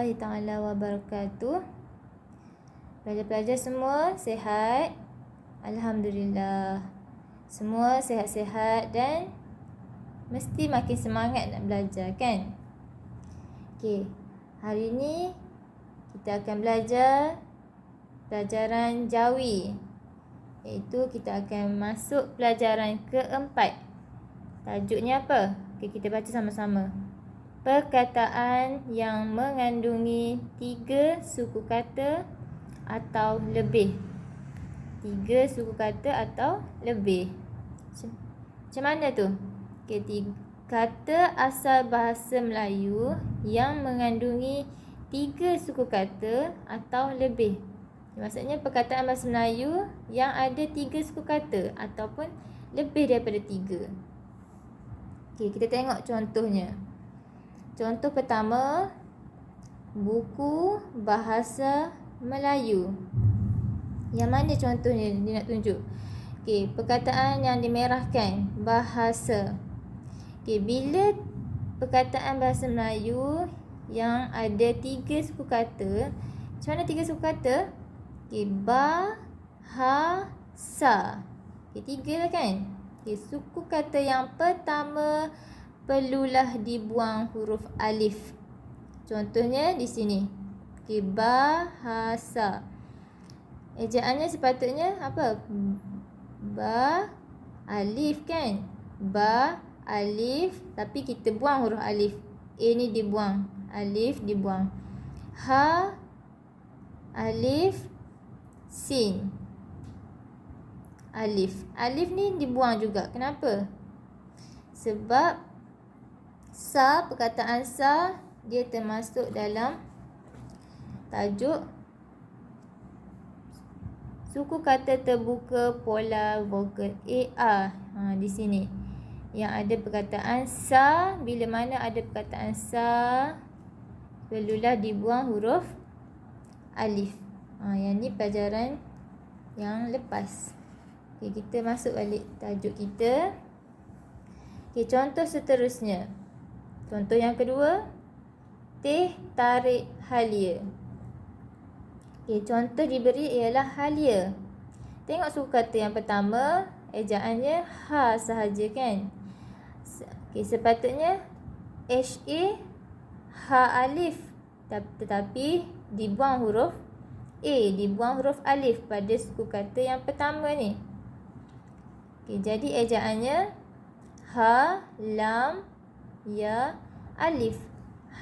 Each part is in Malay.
warahmatullahi taala wabarakatuh. Pelajar-pelajar semua sihat? Alhamdulillah. Semua sihat-sihat dan mesti makin semangat nak belajar, kan? Okey. Hari ni kita akan belajar pelajaran Jawi. Iaitu kita akan masuk pelajaran keempat. Tajuknya apa? Okey, kita baca sama-sama. Perkataan yang mengandungi 3 suku kata atau lebih. 3 suku kata atau lebih. Macam mana tu? Okay, kata asal bahasa Melayu yang mengandungi 3 suku kata atau lebih. Maksudnya perkataan bahasa Melayu yang ada 3 suku kata ataupun lebih daripada 3. Okay, kita tengok contohnya. Contoh pertama, buku bahasa Melayu. Yang mana contohnya dia nak tunjuk? Okey, perkataan yang dimerahkan, bahasa. Okey, bila perkataan bahasa Melayu yang ada 3 suku kata, macam mana 3 suku kata? Okey, ba, ha, sa. Okey, 3 lah kan? Okey, suku kata yang pertama perlulah dibuang huruf alif. Contohnya di sini. Okey, bahasa. Ejaannya sepatutnya apa? Ba, alif kan? Ba, alif. Tapi kita buang huruf alif. A ni dibuang. Alif dibuang. Ha, alif, sin. Alif. Alif ni dibuang juga. Kenapa? Sebab sa, perkataan sa, dia termasuk dalam tajuk suku kata terbuka pola vokal A. Di sini. Yang ada perkataan sa, bila mana ada perkataan sa, perlulah dibuang huruf alif. Yang ni pelajaran yang lepas. Okay, kita masuk balik tajuk kita. Okay, contoh seterusnya. Contoh yang kedua, teh tarik halia. Okay, contoh diberi ialah halia. Tengok suku kata yang pertama, ejaannya ha sahaja kan? Okay, sepatutnya HA, ha alif. Tetapi dibuang huruf A, dibuang huruf alif pada suku kata yang pertama ni. Okay, jadi ejaannya ha, lam, ya, alif.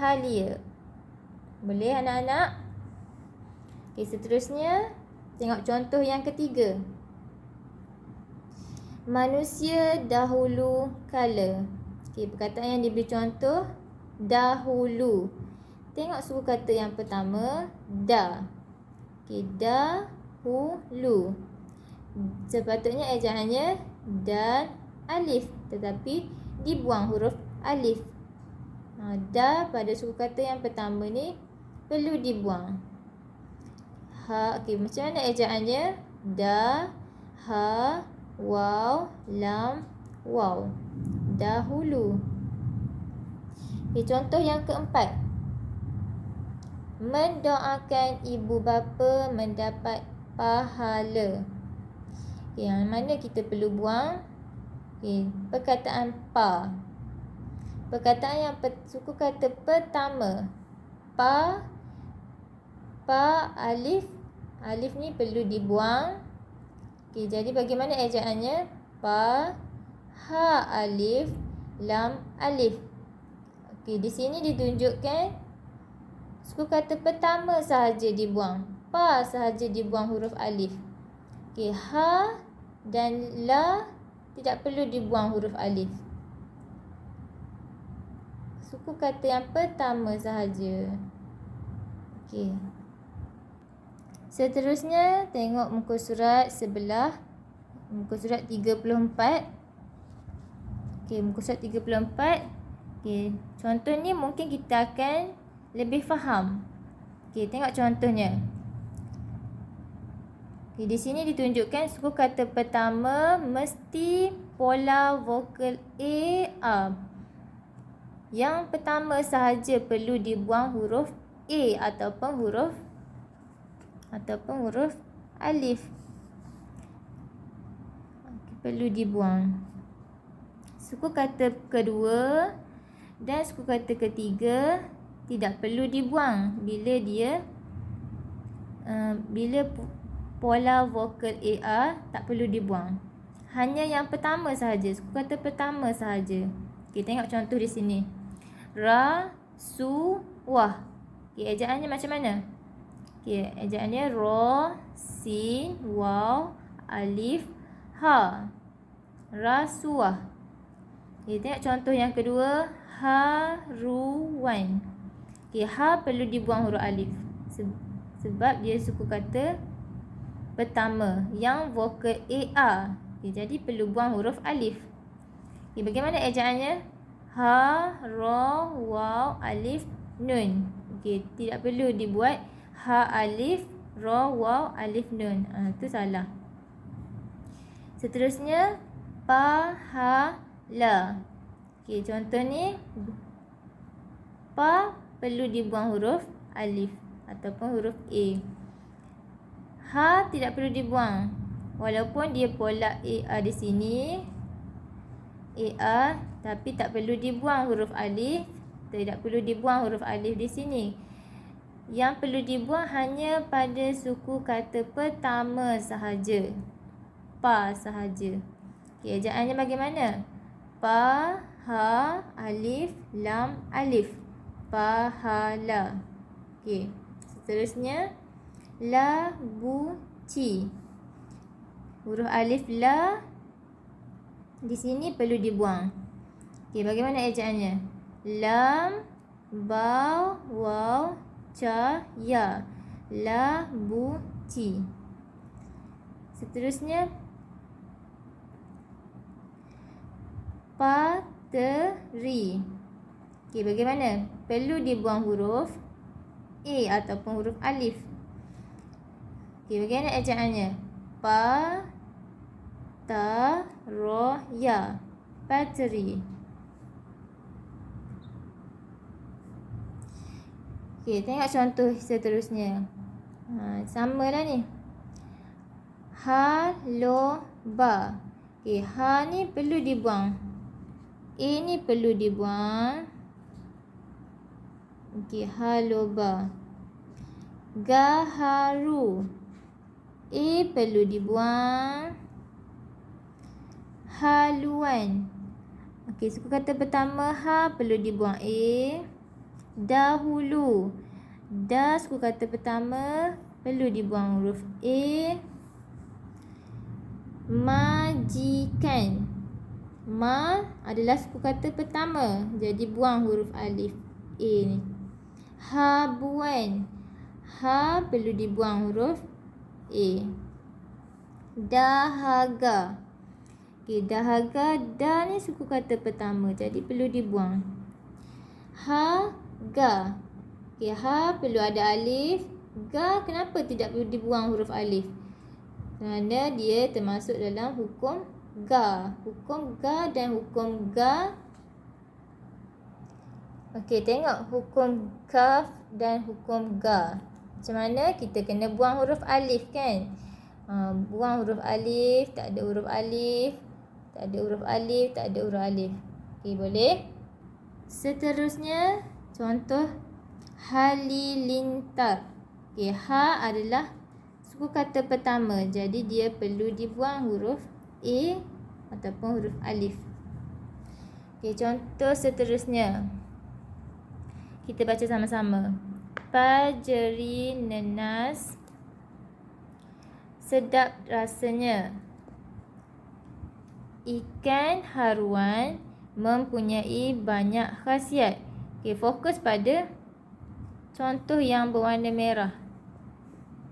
Halia. Boleh anak-anak? Okey, seterusnya tengok contoh yang ketiga. Manusia dahulu kala. Okey, perkataan yang diberi contoh dahulu. Tengok suku kata yang pertama, da. Okey, dahulu. Sepatutnya ejaannya dan alif, tetapi dibuang huruf alif. Da pada suku kata yang pertama ni perlu dibuang. Ha, okey, macam mana ejaannya? Da, ha, waw, lam, waw. Dahulu. Okey, contoh yang keempat. Mendoakan ibu bapa mendapat pahala. Okey, yang mana kita perlu buang? Okey, perkataan pa. Perkataan yang suku kata pertama, pa, alif. Alif ni perlu dibuang. Okey, jadi bagaimana ejaannya? Pa, ha alif, lam alif. Okey, di sini ditunjukkan suku kata pertama sahaja dibuang. Pa sahaja dibuang huruf alif. Okey, ha dan la tidak perlu dibuang huruf alif. Suku kata yang pertama sahaja. Okey. Seterusnya, tengok muka surat sebelah. Muka surat 34. Okey, muka surat 34. Okey, contoh ni mungkin kita akan lebih faham. Okey, tengok contohnya. Okey, di sini ditunjukkan suku kata pertama mesti pola vokal A. Yang pertama sahaja perlu dibuang huruf A ataupun huruf alif. Perlu dibuang. Suku kata kedua dan suku kata ketiga tidak perlu dibuang bila pola vokal AR tak perlu dibuang. Hanya yang pertama sahaja, suku kata pertama sahaja. Okey, tengok contoh di sini. Ra, su, wah. Okey, ejaannya macam mana? Okey, ejaannya ra, sin, waw, alif, ha. Rasuah. Okey, tengok contoh yang kedua. Haruan. Okey, ha perlu dibuang huruf alif. Sebab dia suku kata pertama yang vokal AR. Okay, jadi perlu buang huruf alif. Okay, bagaimana ejaannya? Ha, ra, waw, alif, nun. Okay, tidak perlu dibuat ha alif, ra, waw, alif, nun. Itu salah. Seterusnya, pahala. Okay, contoh ni. Pa perlu dibuang huruf alif ataupun huruf A. Ha tidak perlu dibuang. Walaupun dia pola AR di sini, AR, tapi tak perlu dibuang huruf alif. Tidak perlu dibuang huruf alif di sini. Yang perlu dibuang hanya pada suku kata pertama sahaja. Pa sahaja. Okay, ejaannya bagaimana? Pa, ha, alif, lam, alif. Pahala. Okay, seterusnya. La, bu, ci. Huruf alif la di sini perlu dibuang. Okey, bagaimana ejaannya? Lam, ba, waw, ca, ya. La, bu, ci. Seterusnya, pateri. Okey, bagaimana? Perlu dibuang huruf A ataupun huruf alif. Okey, bagaimana ejaannya? Pa, ta, ro, ya. Bateri. Okey, tengok contoh seterusnya. Sama lah ni. Ha, lo, ba. Okey, ha ni perlu dibuang. A ni perlu dibuang. Okey, ha, lo, ba. Gaharu. A perlu dibuang. Haluan. Okey, suku kata pertama ha perlu dibuang A. Dahulu. Da suku kata pertama perlu dibuang huruf A. Majikan. Ma adalah suku kata pertama, jadi buang huruf alif A ni. Habuan. Ha perlu dibuang huruf A. Dahaga. Okey, dahaga. Da ni suku kata pertama, jadi perlu dibuang. Ha, ga. Okey, ha perlu ada alif. Ga kenapa tidak perlu dibuang huruf alif? Kerana dia termasuk dalam hukum ga. Hukum ga dan hukum ga. Okey, tengok hukum kaf dan hukum ga. Macam mana kita kena buang huruf alif kan? Buang huruf alif, tak ada huruf alif. Tak ada huruf alif, tak ada huruf alif. Okey, boleh? Seterusnya, contoh halilintar. Okey, ha adalah suku kata pertama. Jadi dia perlu dibuang huruf A ataupun huruf alif. Okey, contoh seterusnya. Kita baca sama-sama. Pajeri nenas. Sedap rasanya. Ikan haruan mempunyai banyak khasiat. Okey, fokus pada contoh yang berwarna merah.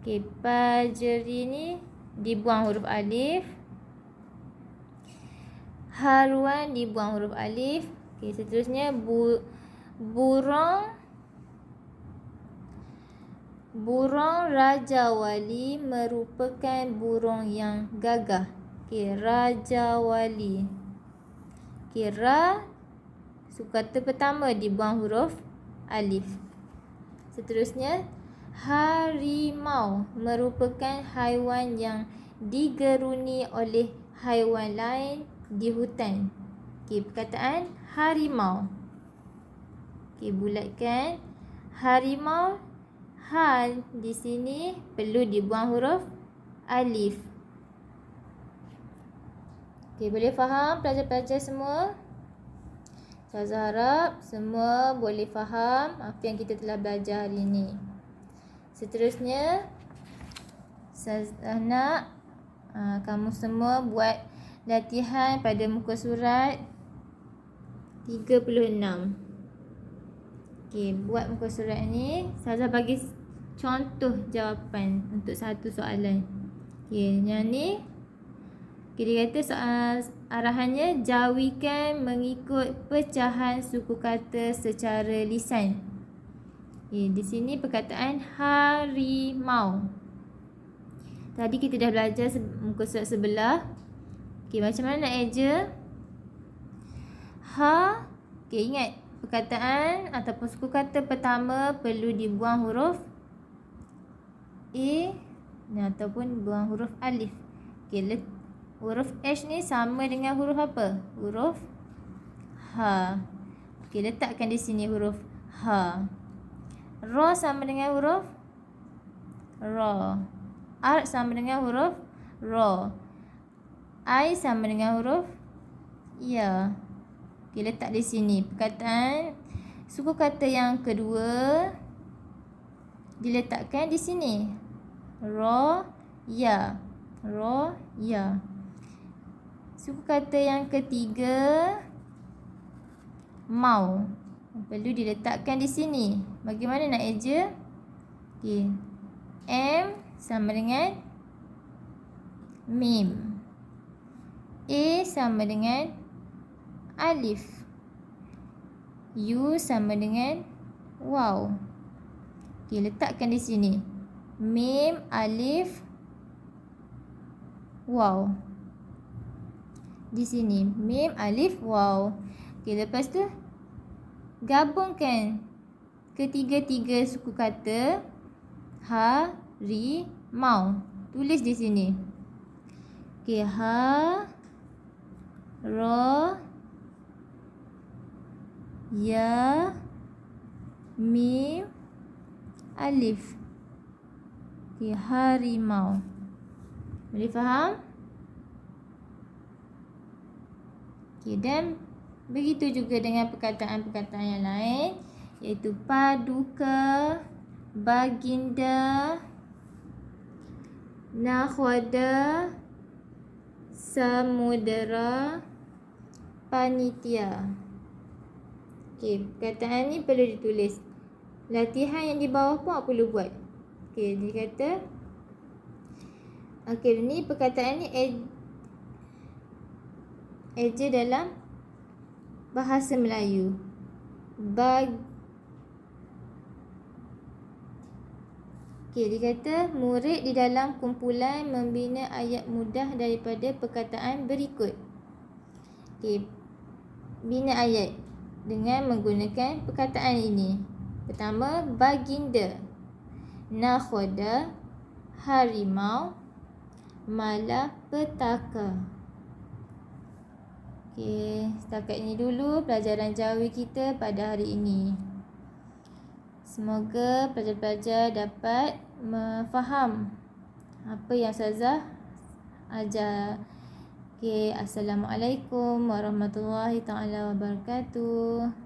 Okey, pajeri ni dibuang huruf alif. Haruan dibuang huruf alif. Okey, seterusnya burung Raja Wali merupakan burung yang gagah. Okey, Raja Wali. Okey, ra suku kata pertama dibuang huruf alif. Seterusnya, harimau merupakan haiwan yang digeruni oleh haiwan lain di hutan. Okey, perkataan harimau. Okey, bulatkan. Harimau, ha di sini perlu dibuang huruf alif. Okey, boleh faham pelajar-pelajar semua? Ustazah harap semua boleh faham apa yang kita telah belajar hari ini. Seterusnya, Ustazah nak kamu semua buat latihan pada muka surat 36. Okey, buat muka surat ni. Ustazah bagi contoh jawapan untuk satu soalan. Okey, yang ni dia kata arahannya jawikan mengikut pecahan suku kata secara lisan. Okey, di sini perkataan harimau. Tadi kita dah belajar muka surat sebelah. Okey, macam mana nak eja? Ha. Okey, ingat perkataan ataupun suku kata pertama perlu dibuang huruf A ataupun buang huruf alif. Okey, huruf H ni sama dengan huruf apa? Huruf H. Okey, letakkan di sini huruf H. Ra sama dengan huruf Ra. R sama dengan huruf Ra. I sama dengan huruf Ya. Okey, letak di sini. Perkataan suku kata yang kedua diletakkan di sini. Ra, ya. Ra, ya. Suku kata yang ketiga mau. Perlu diletakkan di sini. Bagaimana nak eja? Okey. M sama dengan mim. A sama dengan alif. U sama dengan waw. Okey, letakkan di sini. Mim, alif, waw. Di sini mim, alif, waw. Okey, lepas tu gabungkan ketiga-tiga suku kata harimau. Tulis di sini. Okey, ha, ra, ya, mim, alif. Okey, harimau. Boleh faham? Okey, dan begitu juga dengan perkataan-perkataan yang lain, iaitu paduka, baginda, nakhwada, samudera, panitia. Okey, perkataan ni perlu ditulis. Latihan yang di bawah pun awak perlu buat. Okey, dia kata okey, ni perkataan ni eja dalam bahasa Melayu. Okey, dia kata murid di dalam kumpulan membina ayat mudah daripada perkataan berikut. Okey, bina ayat dengan menggunakan perkataan ini. Pertama, baginda, nakhwada, harimau, malapetaka. Okey, setakat ini dulu pelajaran Jawi kita pada hari ini. Semoga pelajar-pelajar dapat memfaham apa yang Ustazah ajar. Okey, Assalamualaikum warahmatullahi taala wabarakatuh.